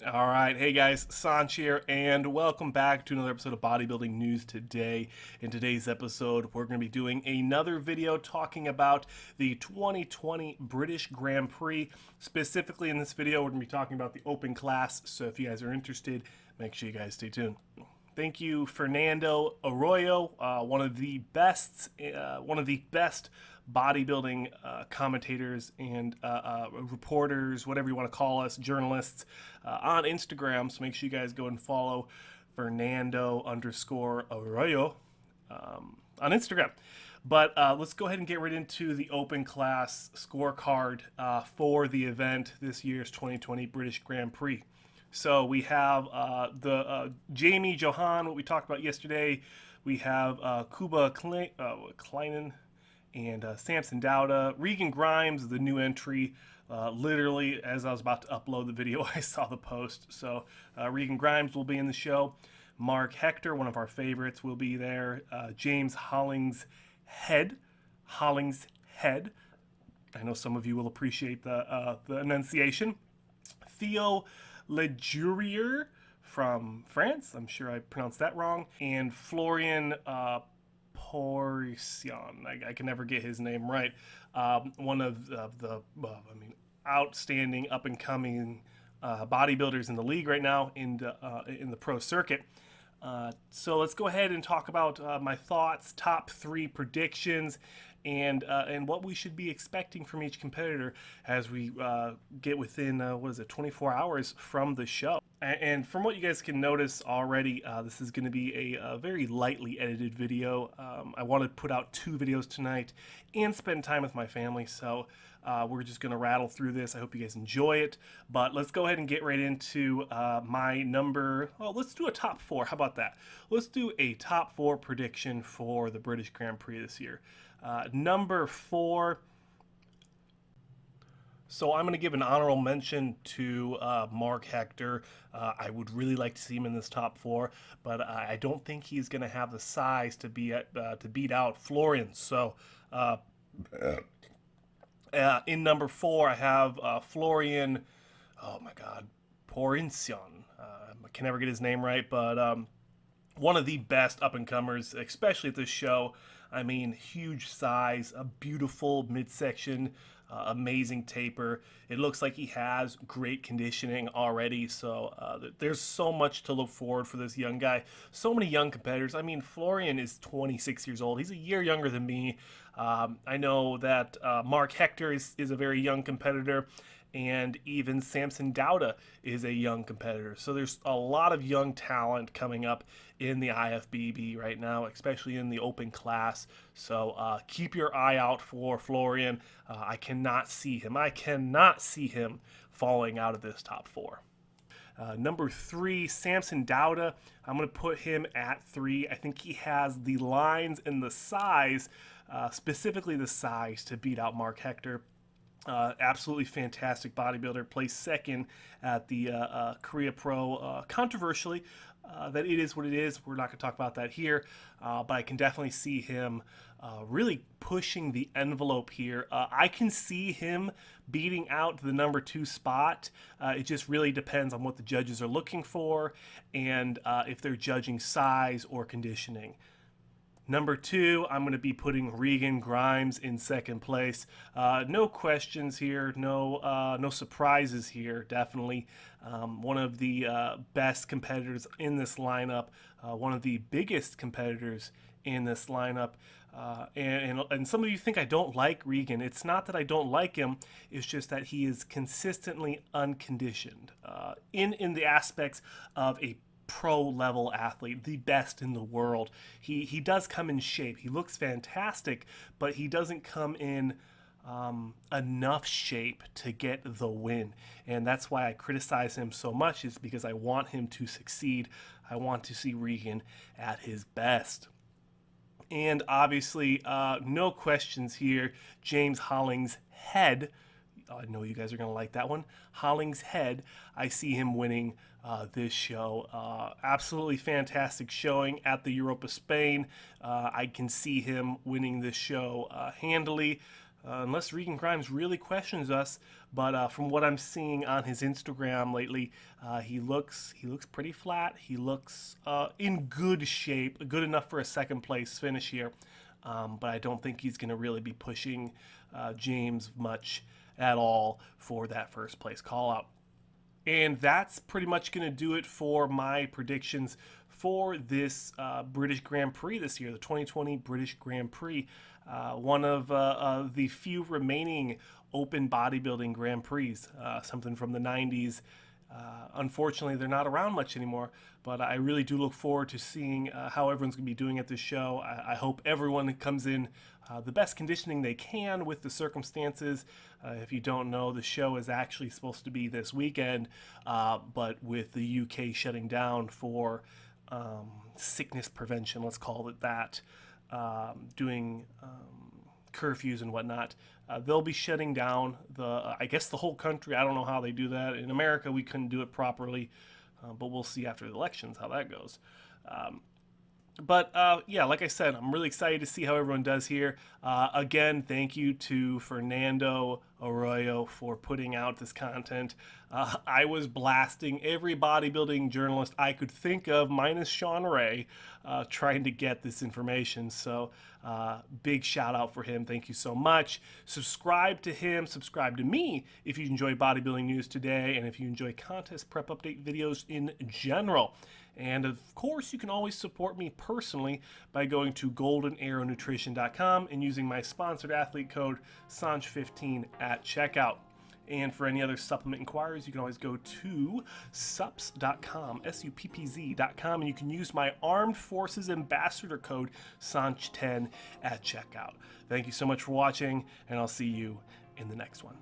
All right, hey guys, Sanch here, and welcome back to another episode of Bodybuilding News Today. In today's episode, we're going to be doing another video talking about the 2020 British Grand Prix. Specifically in this video, we're going to be talking about the open class, so if you guys are interested, make sure you guys stay tuned. Thank you, Fernando Arroyo, one of the best bodybuilding commentators and reporters, whatever you want to call us, journalists on Instagram. So make sure you guys go and follow Fernando underscore Arroyo on Instagram. But let's go ahead and get right into the open class scorecard for the event this year's 2020 British Grand Prix. So we have the Jamie Johan, what we talked about yesterday. We have Kuba Kleinen and Samson Dowda. Regan Grimes, the new entry. Literally, as I was about to upload the video, I saw the post. So Regan Grimes will be in the show. Mark Hector, one of our favorites, will be there. James Hollingshead. I know some of you will appreciate the enunciation. Theo Legurier from France. I'm sure I pronounced that wrong. And Florian Porcion. I can never get his name right. One of the outstanding up and coming bodybuilders in the league right now in the pro circuit. So let's go ahead and talk about my thoughts, top three predictions, and what we should be expecting from each competitor as we get within 24 hours from the show. And from what you guys can notice already, this is going to be a very lightly edited video. I want to put out 2 videos tonight and spend time with my family, so we're just going to rattle through this. I hope you guys enjoy it, but let's go ahead and get right into my number. Well, let's do a top 4. How about that? Let's do a top 4 prediction for the British Grand Prix this year. Number 4. So I'm going to give an honorable mention to Mark Hector. I would really like to see him in this top 4, but I don't think he's going to have the size to beat out Florian. So in number 4, I have Florian. Oh my God, Porcion. I can never get his name right, but one of the best up and comers, especially at this show. I mean, huge size, a beautiful midsection, amazing taper. It looks like he has great conditioning already, so there's so much to look forward for this young guy. So many young competitors. I mean, Florian is 26 years old. He's a year younger than me. I know that Mark Hector is a very young competitor, and even Samson Dowda is a young competitor. So there's a lot of young talent coming up in the IFBB right now, especially in the open class. So keep your eye out for Florian. I cannot see him falling out of this top 4. Number 3, Samson Dowda. I'm going to put him at 3. I think he has the lines and the size, specifically the size, to beat out Mark Hector. Absolutely fantastic bodybuilder. Placed second at the Korea Pro. Controversially, that it is what it is. We're not going to talk about that here, but I can definitely see him really pushing the envelope here. I can see him beating out the number 2 spot. It just really depends on what the judges are looking for and if they're judging size or conditioning. Number 2, I'm going to be putting Regan Grimes in second place. No questions here, no surprises here, definitely. One of the best competitors in this lineup, one of the biggest competitors in this lineup. And some of you think I don't like Regan. It's not that I don't like him, it's just that he is consistently unconditioned in the aspects of a pro level athlete, the best in the world. He does come in shape. He looks fantastic, but he doesn't come in enough shape to get the win. And that's why I criticize him so much, is because I want him to succeed. I want to see Regan at his best. And obviously, no questions here, James Hollingshead. I know you guys are going to like that one. Hollingshead, I see him winning this show. Absolutely fantastic showing at the Europa Spain. I can see him winning this show handily. unless Regan Grimes really questions us. But from what I'm seeing on his Instagram lately, he looks pretty flat. He looks in good shape, good enough for a second place finish here. But I don't think he's going to really be pushing James much at all for that first place call out. And that's pretty much going to do it for my predictions for this British Grand Prix this year, the 2020 British Grand Prix. One of the few remaining open bodybuilding Grand Prix, something from the 90s. Unfortunately, they're not around much anymore, but I really do look forward to seeing how everyone's going to be doing at this show. I hope everyone comes in the best conditioning they can with the circumstances. If you don't know, the show is actually supposed to be this weekend, but with the UK shutting down for sickness prevention, let's call it that, doing curfews and whatnot, they'll be shutting down I guess the whole country. I don't know how they do that. In America, we couldn't do it properly, but we'll see after the elections how that goes. But yeah, like I said, I'm really excited to see how everyone does here. Again, thank you to Fernando Arroyo for putting out this content. I was blasting every bodybuilding journalist I could think of, minus Sean Ray, trying to get this information. So big shout out for him. Thank you so much. Subscribe to him. Subscribe to me if you enjoy bodybuilding news today and if you enjoy contest prep update videos in general. And of course, you can always support me personally by going to goldenarrownutrition.com and using my sponsored athlete code SANCH15 at checkout. And for any other supplement inquiries, you can always go to sups.com, SUPPZ.com, and you can use my Armed Forces Ambassador code SANCH10 at checkout. Thank you so much for watching, and I'll see you in the next one.